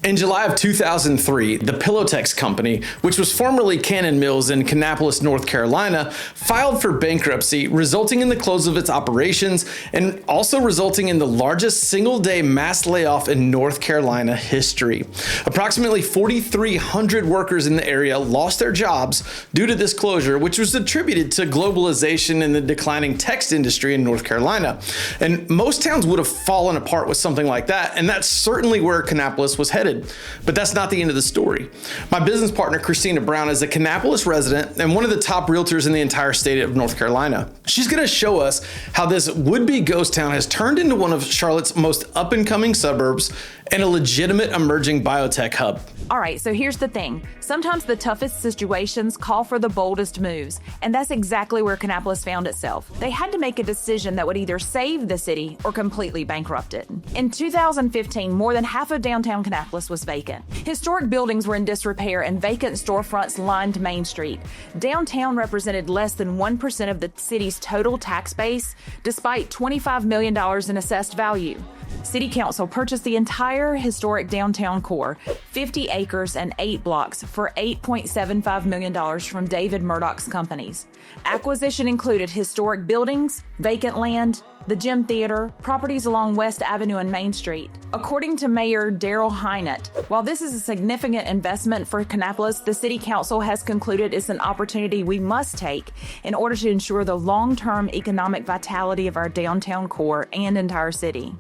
In July of 2003, the Pillowtex company, which was formerly Cannon Mills in Kannapolis, North Carolina, filed for bankruptcy, resulting in the close of its operations and also resulting in the largest single-day mass layoff in North Carolina history. Approximately 4,300 workers in the area lost their jobs due to this closure, which was attributed to globalization and the declining text industry in North Carolina. And most towns would have fallen apart with something like that, and that's certainly where Kannapolis was headed. But that's not the end of the story. My business partner, Christina Brown, is a Kannapolis resident and one of the top realtors in the entire state of North Carolina. She's going to show us how this would-be ghost town has turned into one of Charlotte's most up-and-coming suburbs and a legitimate emerging biotech hub. All right, so here's the thing. Sometimes the toughest situations call for the boldest moves, and that's exactly where Kannapolis found itself. They had to make a decision that would either save the city or completely bankrupt it. In 2015, more than half of downtown Kannapolis was vacant. Historic buildings were in disrepair and vacant storefronts lined Main Street. Downtown represented less than 1% of the city's total tax base, despite $25 million in assessed value. City Council purchased the entire historic downtown core, 50 acres and 8 blocks, for $8.75 million from David Murdoch's companies. Acquisition included historic buildings, vacant land, the Gym Theater, properties along West Avenue and Main Street. According to Mayor Daryl Hynett, while this is a significant investment for Kannapolis, the City Council has concluded it's an opportunity we must take in order to ensure the long-term economic vitality of our downtown core and entire city.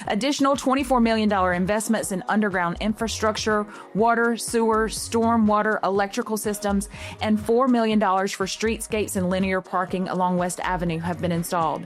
Additional $24 million investments in underground infrastructure, water, sewer, stormwater, electrical systems, and $4 million for streetscapes and linear parking along West Avenue have been installed.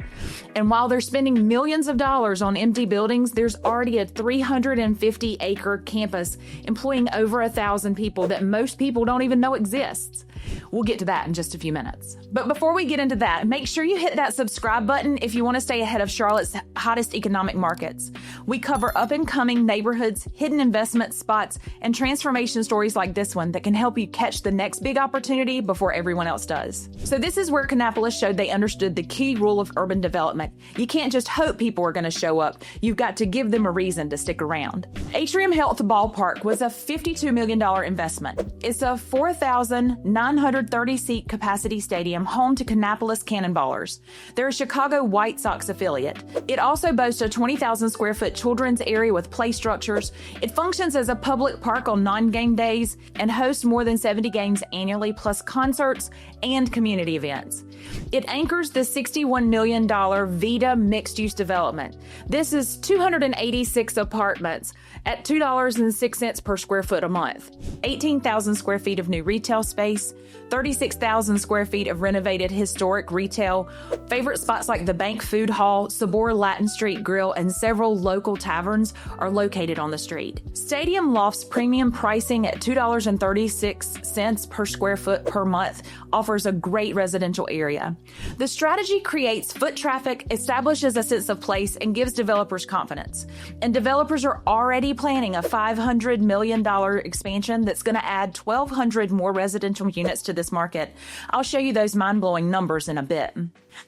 And while they're spending millions of dollars on empty buildings, there's already a 350-acre campus employing over 1,000 people that most people don't even know exists. We'll get to that in just a few minutes. But before we get into that, make sure you hit that subscribe button if you want to stay ahead of Charlotte's hottest economic markets. We cover up-and-coming neighborhoods, hidden investment spots, and transformation stories like this one that can help you catch the next big opportunity before everyone else does. So this is where Kannapolis showed they understood the key rule of urban development. You can't just hope people are going to show up. You've got to give them a reason to stick around. Atrium Health Ballpark was a $52 million investment. It's a 4,930-seat capacity stadium home to Kannapolis Cannonballers. They're a Chicago White Sox affiliate. It also boasts a 20,000 square foot children's area with play structures. It functions as a public park on non-game days and hosts more than 70 games annually, plus concerts and community events. It anchors the $61 million Vita mixed-use development. This is 286 apartments at $2.06 per square foot a month, 18,000 square feet of new retail space, 36,000 square feet of renovated historic retail. Favorite spots like the Bank Food Hall, Suburb Latin Street Grill, and several local taverns are located on the street. Stadium Loft's premium pricing at $2.36 per square foot per month offers a great residential area. The strategy creates foot traffic, establishes a sense of place, and gives developers confidence. And developers are already planning a $500 million expansion that's going to add 1,200 more residential units to this market. I'll show you those mind-blowing numbers in a bit.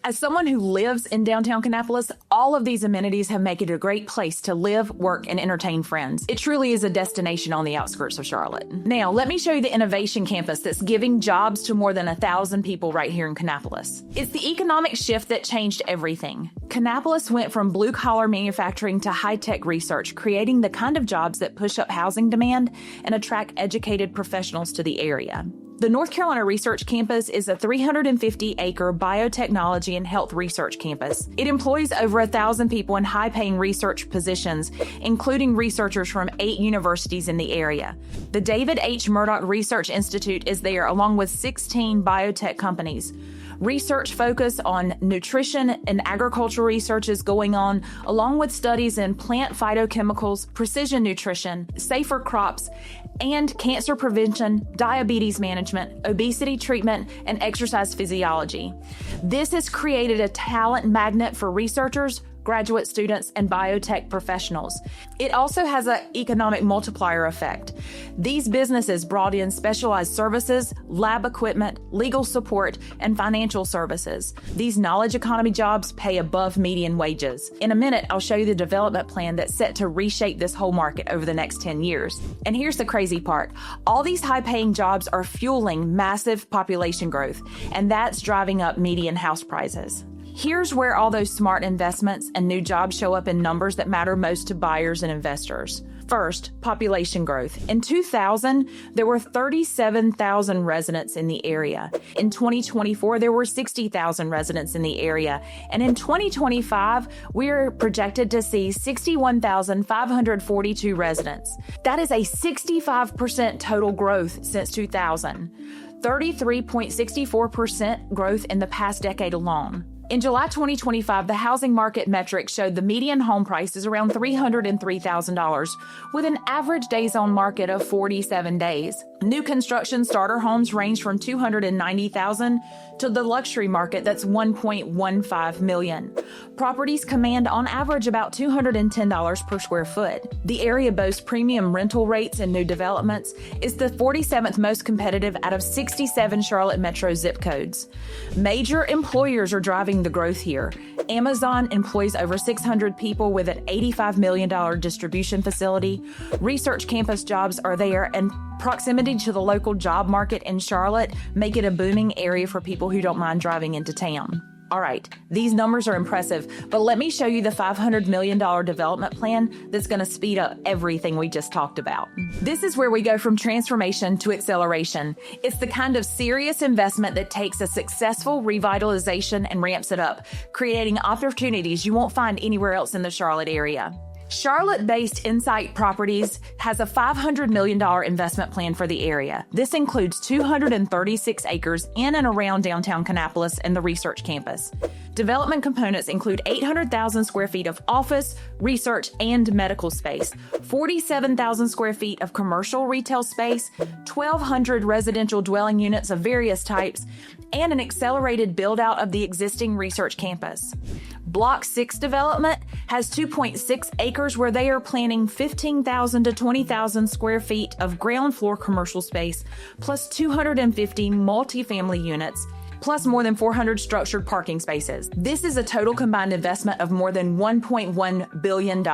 As someone who lives in downtown Kannapolis, all of these amenities have made it a great place to live, work, and entertain friends. It truly is a destination on the outskirts of Charlotte. Now, let me show you the innovation campus that's giving jobs to more than 1,000 people right here in Kannapolis. It's the economic shift that changed everything. Kannapolis went from blue-collar manufacturing to high-tech research, creating the kind of jobs that push up housing demand and attract educated professionals to the area. The North Carolina Research Campus is a 350-acre biotechnology and health research campus. It employs over 1,000 people in high-paying research positions, including researchers from 8 universities in the area. The David H. Murdoch Research Institute is there, along with 16 biotech companies. Research focus on nutrition and agricultural research is going on, along with studies in plant phytochemicals, precision nutrition, safer crops, and cancer prevention, diabetes management, obesity treatment, and exercise physiology. This has created a talent magnet for researchers, graduate students, and biotech professionals. It also has an economic multiplier effect. These businesses brought in specialized services, lab equipment, legal support, and financial services. These knowledge economy jobs pay above median wages. In a minute, I'll show you the development plan that's set to reshape this whole market over the next 10 years. And here's the crazy part. All these high-paying jobs are fueling massive population growth, and that's driving up median house prices. Here's where all those smart investments and new jobs show up in numbers that matter most to buyers and investors. First, population growth. In 2000, there were 37,000 residents in the area. In 2024, there were 60,000 residents in the area. And in 2025, we are projected to see 61,542 residents. That is a 65% total growth since 2000. 33.64% growth in the past decade alone. In July 2025, the housing market metrics showed the median home price is around $303,000, with an average days on market of 47 days. New construction starter homes range from $290,000 to the luxury market that's $1.15 million. Properties command on average about $210 per square foot. The area boasts premium rental rates and new developments, is the 47th most competitive out of 67 Charlotte metro zip codes. Major employers are driving the growth here. Amazon employs over 600 people with an $85 million distribution facility. Research campus jobs are there, and proximity to the local job market in Charlotte make it a booming area for people who don't mind driving into town. All right, these numbers are impressive, but let me show you the $500 million development plan that's going to speed up everything we just talked about. This is where we go from transformation to acceleration. It's the kind of serious investment that takes a successful revitalization and ramps it up, creating opportunities you won't find anywhere else in the Charlotte area. Charlotte-based Insight Properties has a $500 million investment plan for the area. This includes 236 acres in and around downtown Kannapolis and the research campus. Development components include 800,000 square feet of office, research, and medical space, 47,000 square feet of commercial retail space, 1,200 residential dwelling units of various types, and an accelerated build-out of the existing research campus. Block 6 development has 2.6 acres where they are planning 15,000 to 20,000 square feet of ground floor commercial space, plus 250 multifamily units, plus more than 400 structured parking spaces. This is a total combined investment of more than $1.1 billion.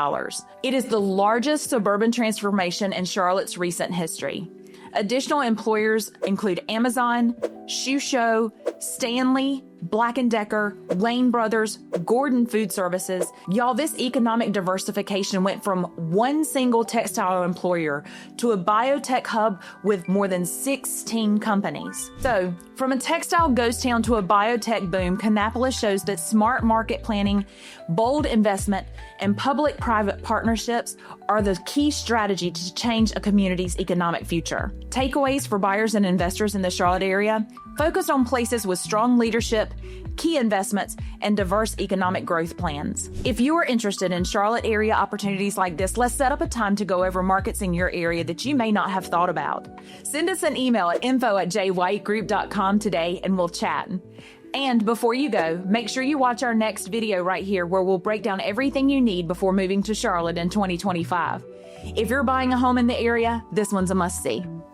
It is the largest suburban transformation in Charlotte's recent history. Additional employers include Amazon, Shoe Show, Stanley, Black & Decker, Lane Brothers, Gordon Food Services. Y'all, this economic diversification went from one single textile employer to a biotech hub with more than 16 companies. So, from a textile ghost town to a biotech boom, Kannapolis shows that smart market planning, bold investment, and public-private partnerships are the key strategy to change a community's economic future. Takeaways for buyers and investors in the Charlotte area: focus on places with strong leadership, key investments, and diverse economic growth plans. If you are interested in Charlotte area opportunities like this, let's set up a time to go over markets in your area that you may not have thought about. Send us an email at info@jwhitegroup.com today and we'll chat. And before you go, make sure you watch our next video right here where we'll break down everything you need before moving to Charlotte in 2025. If you're buying a home in the area, this one's a must-see.